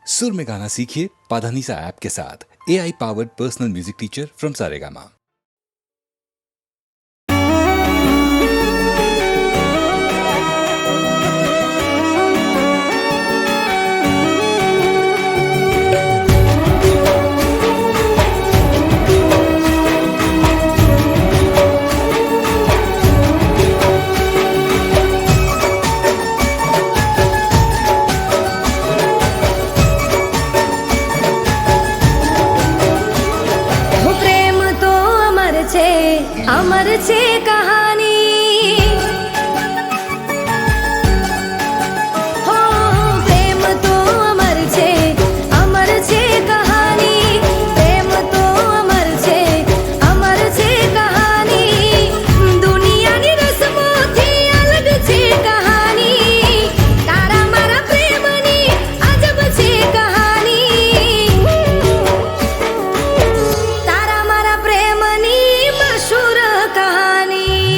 सुर में गाना सीखिए पाधानीसा ऐप के साथ AI powered personal music teacher from Saregama. अमर छे कहानी हो प्रेम तो अमर छे कहानी प्रेम तो अमर छे कहानी दुनियानी रस्मोथी अलग छे कहानी तारा मारा प्रेमनी अजब छे कहानी तारा मारा प्रेमनी मशहूर कहानी।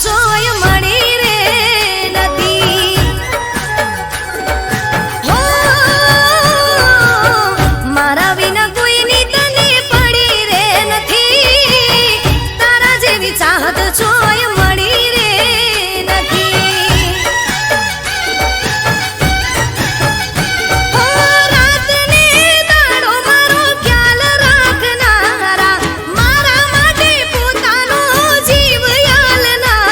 જોય મળી રે નથી. હો મારા વિના કોઈની તને પડી રે નથી. તારા જેવી ચાહત જોય મળી રે નથી. હો રાતને દાડો મારો ખ્યાલ રાખનારા, મારા માટે પોતાનો જીવ આલનારા.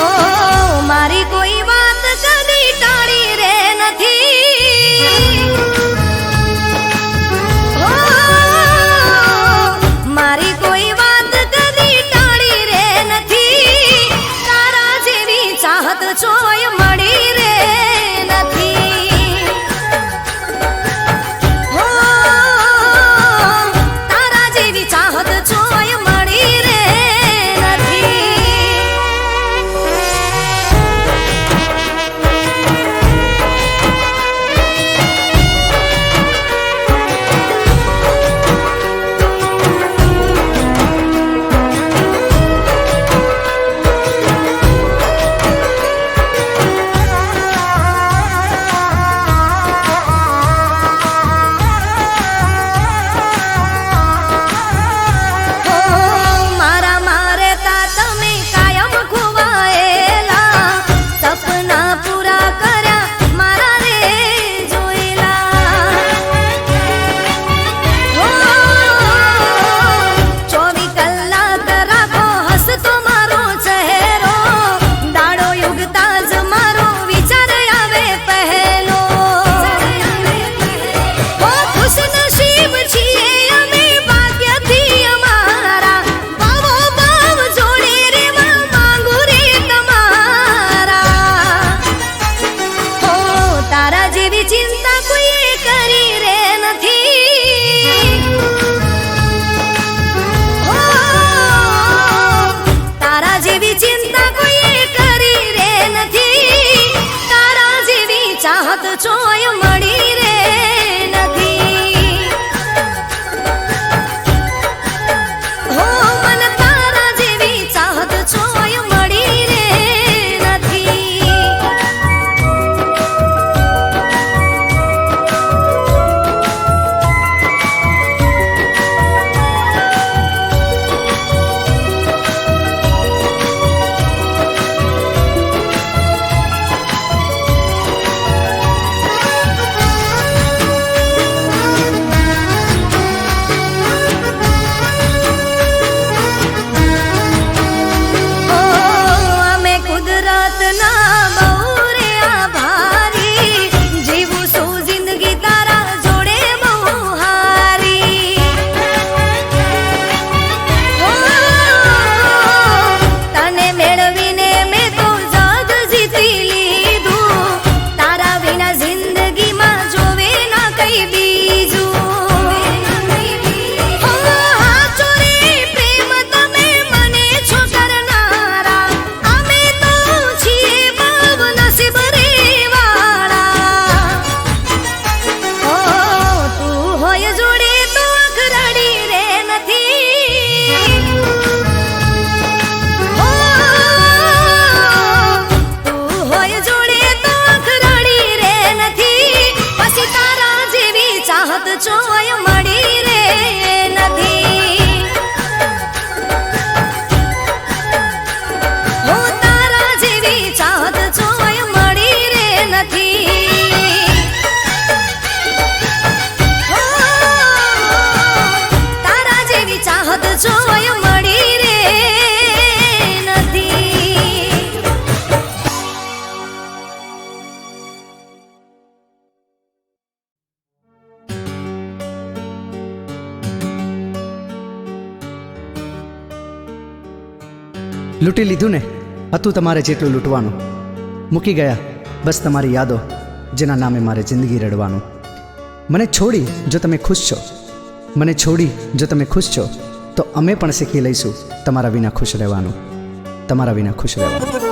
ઓ મારી કોઈ વાત કદી ટાળી રે નથી. ઓ મારી કોઈ વાત કદી ટાળી રે નથી. તારા જેવી ચાહત જોય મળી રે નથી. હો તારા જેવી ચાહત જોય મળી રે નથી. હો મારા મારે તા તમે કાયમ ખોવાયેલા, સપના પૂરા કર્યા મારા રે જોયેલા. હો 24 કલાક રાખો હસતો મારો ચહેરો, દાડો યુગતા જ મારો વિચાર આવે પહેલો. હો ખુશ નસીબ છીએ અમે ભાગ્યથી અમારા, ભાવો ભાવ જોડે રેવા માંગુ રે તમારા. હો તારા જેવી ચિંતા કોઈએ કરી રે નથી. હો તારા જેવી ચિંતા કોઈએ કરી રે નથી. તારા જેવી ચાહત જોય મળી રે નથી. હો મન તારા જેવી ચાહત જોય મળી રે નથી. ઓ અમે કુદરતના બહુ રે આભારી, જીવું છું જિંદગી તારા જોડે બહુ હારી. ઓ તને મેળવીને મેં તો જગ જીતી લીધું, તારા વિના જિંદગીમાં જોવે ના કઈ બીજું. હો હાચો રે પ્રેમ તમે મને છો કરનારા, અમે તો છીએ બહુ નસીબ રે વાળા. હો તું હોય જોડે તો આંખ રડી રે નથી. હો તું હોય જોડે તો આંખ રડી રે નથી. પછી તારા જેવી ચાહત જોય મળી રે નથી. હો તારા જેવી ચાહત જોય મળી રે નથી. હો તારા જેવી ચાહત જોય મળી રે નથી. લૂંટી લીધું ને, હતું તમારે જેટલું લૂંટવાનું. મૂકી ગયા બસ તમારી યાદો, જેના નામે મારે જિંદગી રડવાનું. મને છોડી જો તમે ખુશ છો, મને છોડી જો તમે ખુશ છો, તો અમે પણ શીખી લઈશું તમારા વિના ખુશ રહેવાનું, તમારા વિના ખુશ રહેવાનું.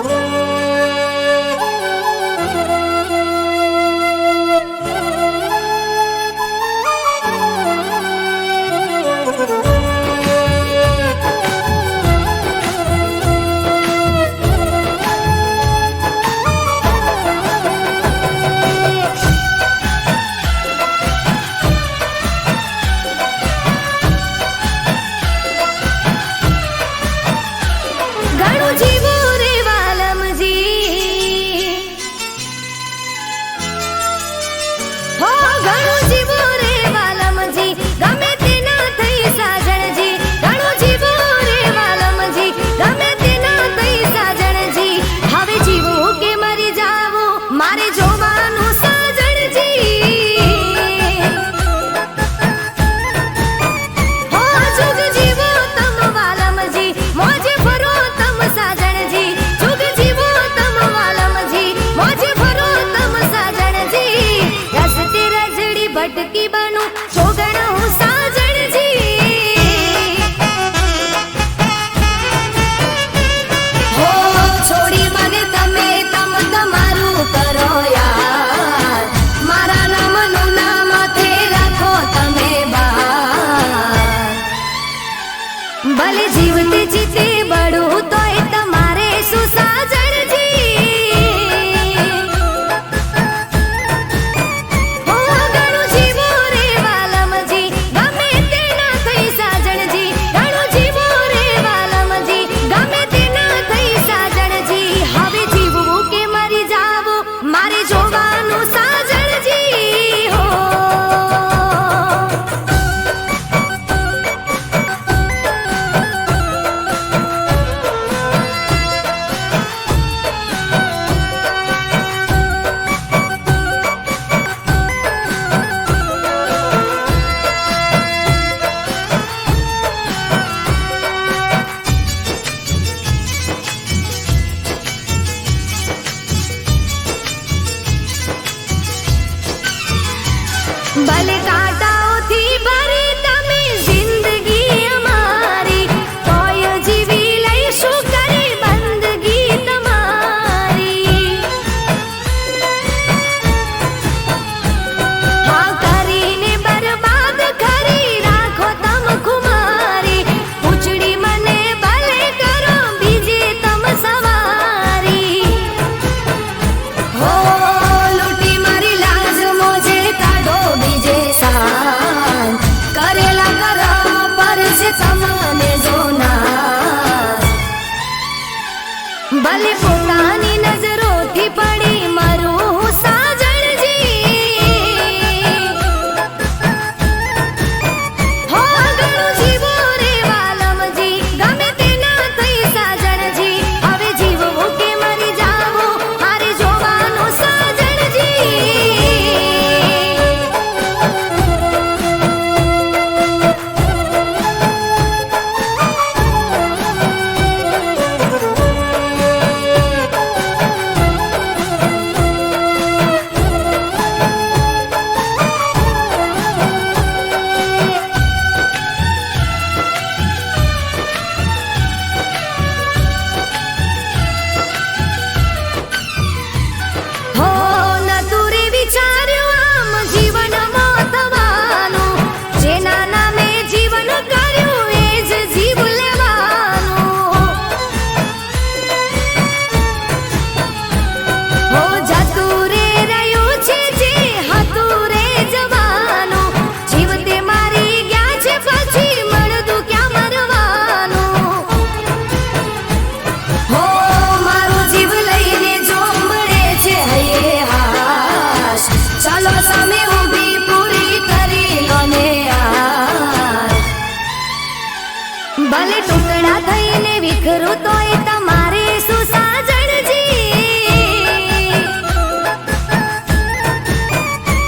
વિખરું તોય તમારે શું સાજણજી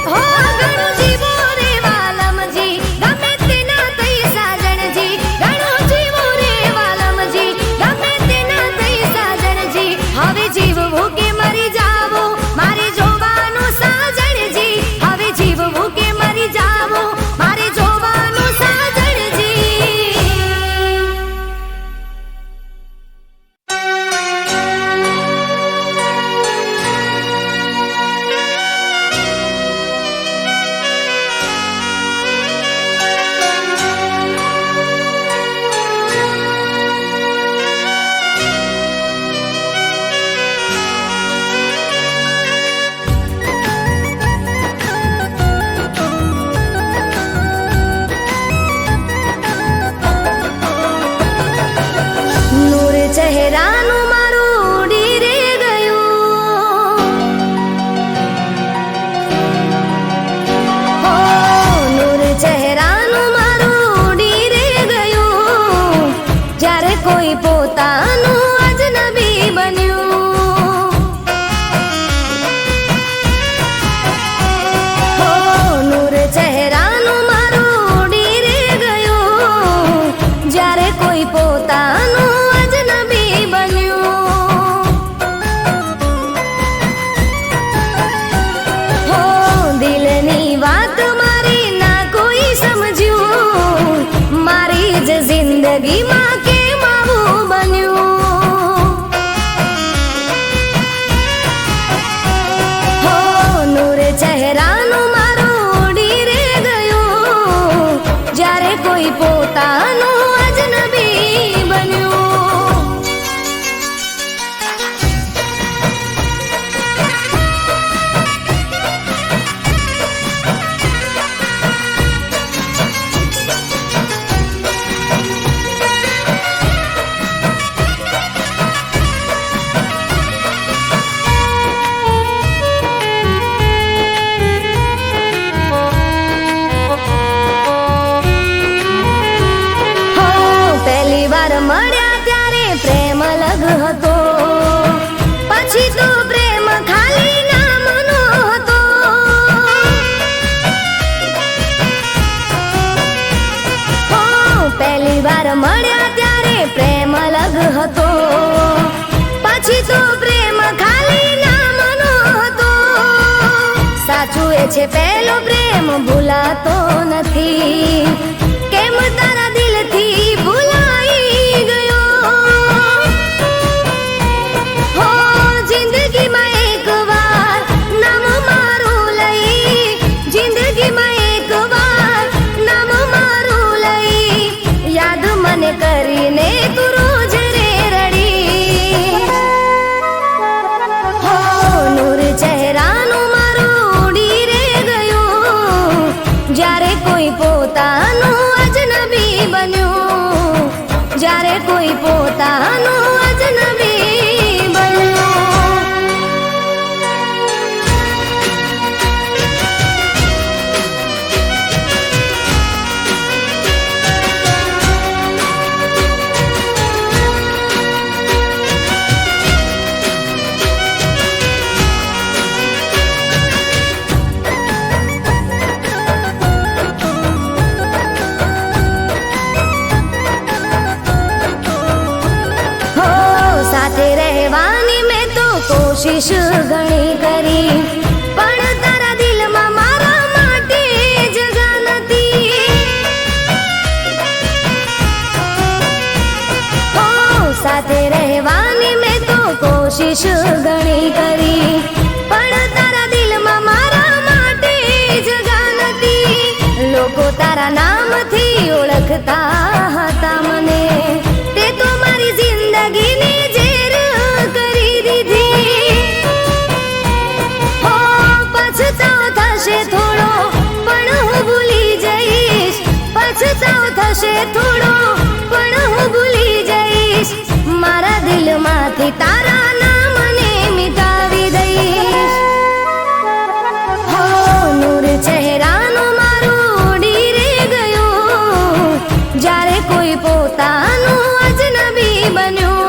હો ઘણું જીવો રે વાલમજી ગમે તેના થઈ સાજણજી ઘણું જીવો રે વાલમજી ગમે તેના થઈ સાજણજી હવે જીવવું કે મરી જાવું મારે જોવાનું સાજણજી હવે જીવવું કે મરી જાવું મારે જોવાનું સાજણજી નૂર ચહેરાનું મારું ઉડી રે ગયું હો નૂર ચહેરાનું મારું ઉડી રે ગયું જ્યારે કોઈ પોતાનું અજનબી બન્યું હો નૂર ચહેરાનું મારું ઉડી રે ગયું જ્યારે કોઈ પોતાનું અજનબી બન્યું હો દિલની વાત મારી ના કોઈ સમજ્યું મારી જ જિંદગીમાં કેમ આવું બન્યું હો નૂર ચહેરાનું મારું ઉડી રે ગયું જ્યારે કોઈ પોતાનું અજનબી બન્યું હો પહેલી વાર મળ્યા ત્યારે પ્રેમ લગ હતો પછી તો પ્રેમ ખાલી નામનો હતો હો પહેલી વાર મળ્યા ત્યારે પ્રેમ લગ હતો પછી તો પ્રેમ ખાલી નામનો હતો સાચું એ છે પહેલો પ્રેમ ભૂલાતો નથી કેમ તારા દિલથી ભૂલાઈ ગયો હો જિંદગીમાં એકવાર નામ મારું લઈ જિંદગીમાં એકવાર નામ મારું લઈ યાદ મને કરીને તું રોજ રે રડી હો નૂર ચહેરાનું મારું ઉડી રે ગયું જ્યારે કોઈ પોતાનું અજનબી બન્યું જ્યારે કોઈ પોતાનું અજનબી બન્યું હો સાથે રહેવાની મેં તો કોશિશ ઘણી કરી પણ તારા દિલમાં મારા માટે જગા નથી હો સાથે રહેવાની મેં તો કોશિશ ઘણી કરી પણ તારા દિલમાં મારા માટે જગા નથી લોકો તારા નામથી ઓળખતા હતા મને તે તો મારી જિંદગીની ઝેર કરી દીધી હો પછતાવો થશે થોડો પણ હું ભૂલી જઈશ પછતાવો થશે થોડો પણ હું ભૂલી જઈશ મારા દિલમાંથી તારા નામને મિટાવી દઈશ હો નૂર ચહેરાનું મારું ઉડી રે ગયું જ્યારે કોઈ પોતાનું અજનબી બન્યું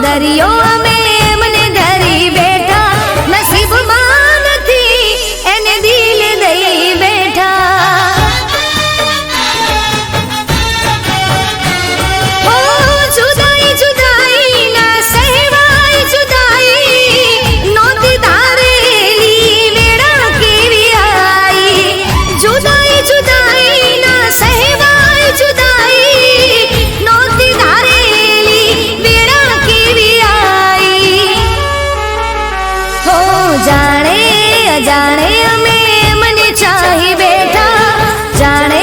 દરિયો અમે એમને ધરી બેઠા, નસીબમાં નથી એને દિલ દઈ બેઠા. હો જુદાઈ જુદાઈ ના સહેવાય જુદાઈ, નોંધી ધારેલી વેળા કેવી આઈ. જુદાઈ જુદાઈ ના સહેવાય જુદાઈ, નોંધી ધારેલી વેળા કેવી આઈ. હો જાણે અજાણે અમે એમને ચાહી બેઠા, જાણે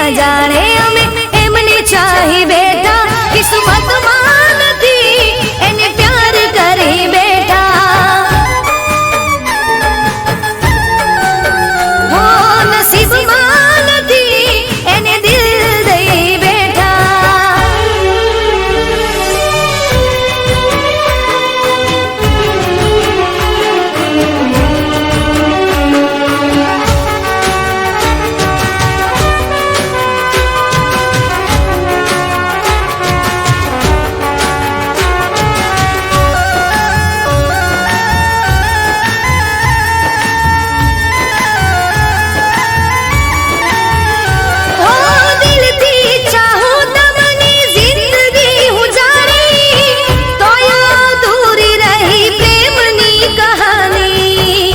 અજાણે અમે એમને ચાહી બેઠા, કિસ્મતમાં નથી એને પ્યાર કરી બેઠા. હો નસીબમાં નથી એને દિલ દઈ બેઠા. હો દિલથી ચાહું તમને જિંદગી હું જાણી, તોય અધૂરી રહી પ્રેમની કહાની.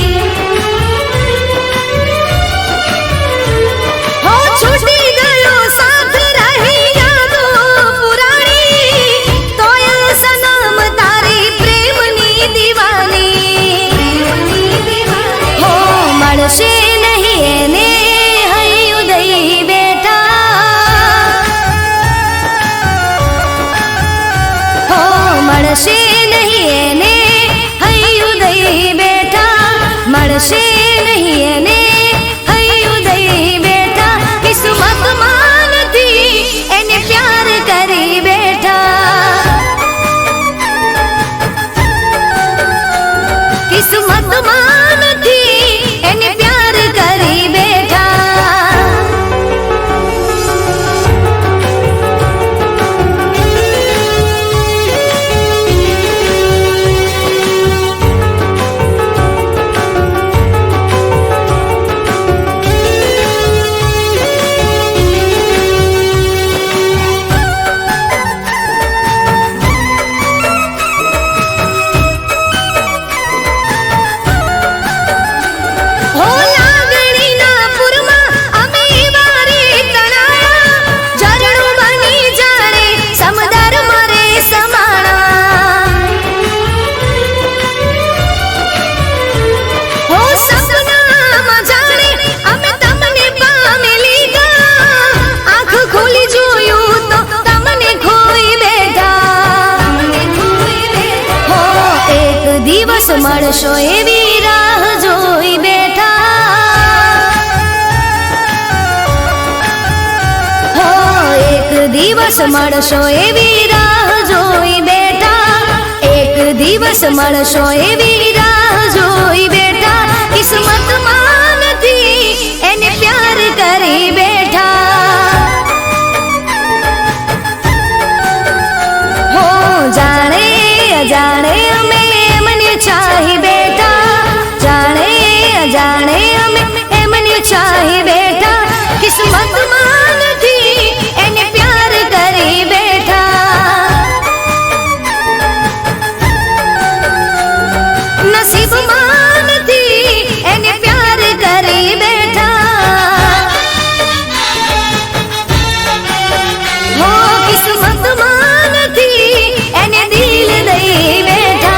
હો છૂટી ગયો સાથ રહી યાદો પુરાણી, તોય સનમ તારી પ્રેમની દીવાની. હો મળશે નહીં એને હૈયું દઈ બેઠા, હો મળશે નહીં એને હૈયું દઈ બેઠા, મળશે નહીં એને હૈયું દઈ બેઠા, કિસ્મતમાં નથી એને પ્યાર કરી બેઠા. કિસ્મતમાં નથી એને પ્યાર કરી બેઠા. હો લાગણીના પૂરમાં અમે વારે તણાયા, ઝરણું બની જાણે સમદર મારે સમાણા. હો સપનામાં જાણે અમે તમને પામી લીધા, આંખ ખોલી જોયું તો તમને ખોઈ બેઠા. હો એક દિવસ મળશો એવી રાહ જોઈ બેઠા. હો એક દિવસ મળશો એવી રાહ જોઈ બેઠા, એક દિવસ મળશો એવી રાહ જોઈ બેઠા, કિસ્મતમાં નથી એને પ્યાર કરી બેઠા. હો જાણે અજાણે અમે એમને ચાહી બેઠા, જાણે અજાણે અમે એમને ચાહી બેઠા, કિસ્મતમાં નથી એને પ્યાર કરી બેઠા. નસીબમાં નથી એને પ્યાર કરી બેઠા. હો કિસ્મતમાં નથી એને દિલ દઈ બેઠા.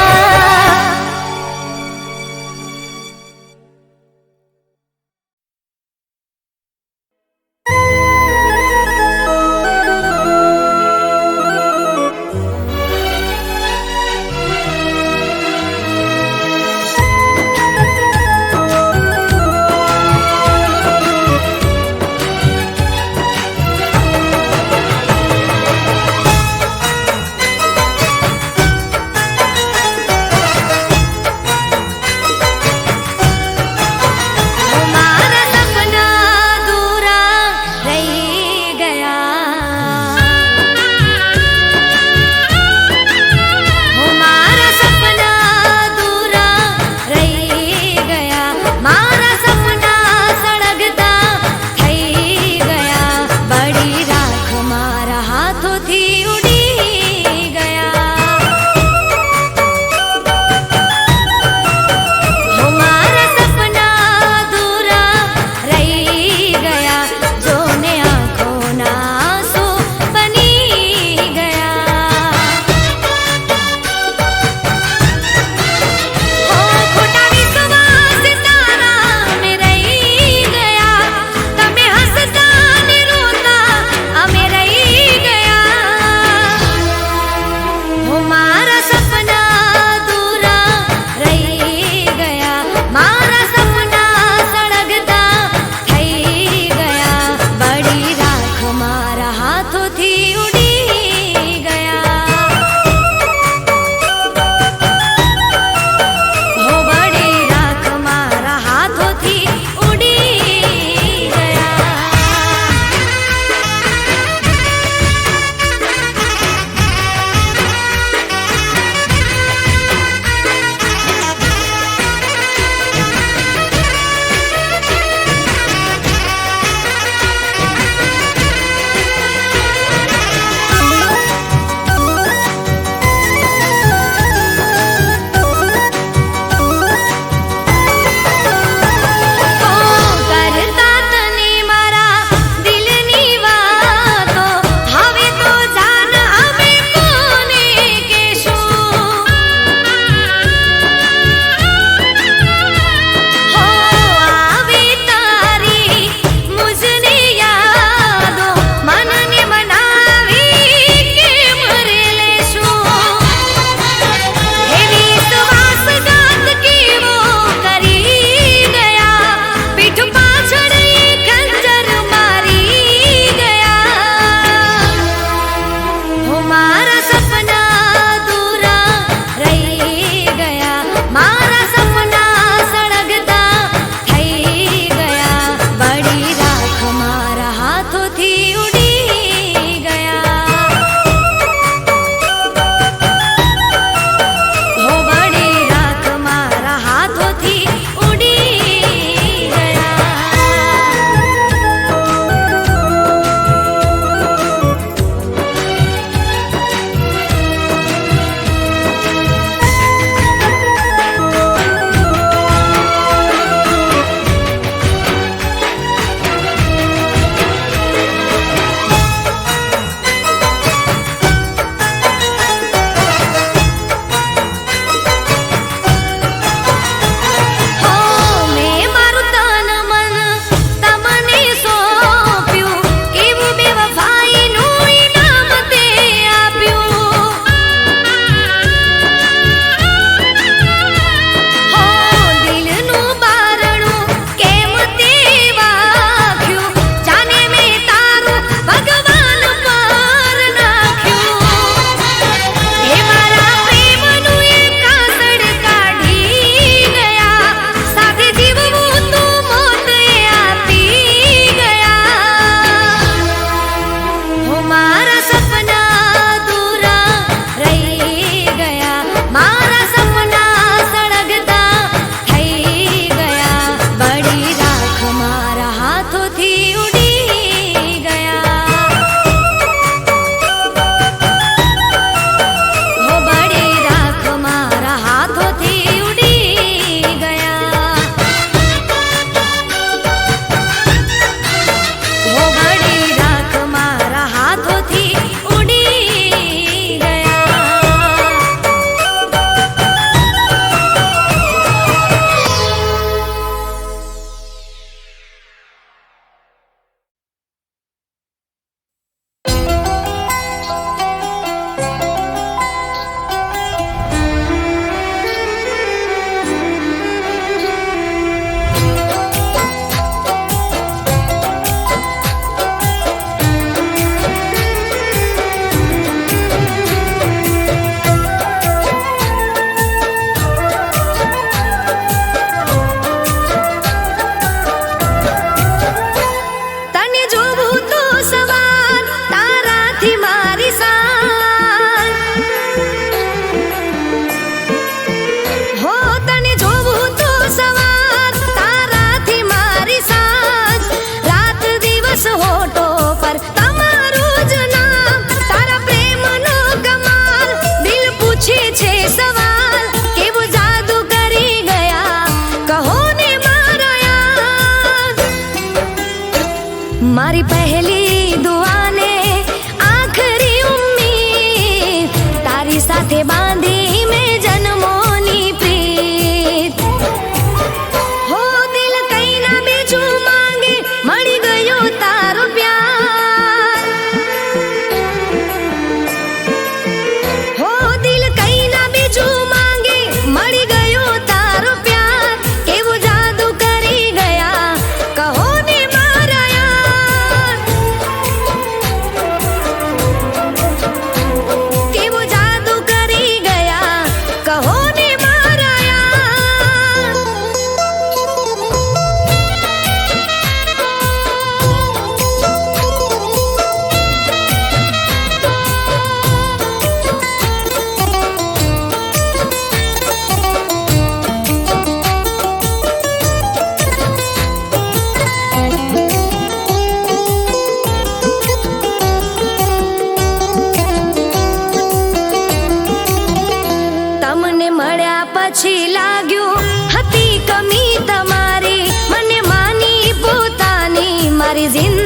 તમને મળ્યા પછી લાગ્યું હતી કમી તમારી મને માની પોતાની મારી જિંદગી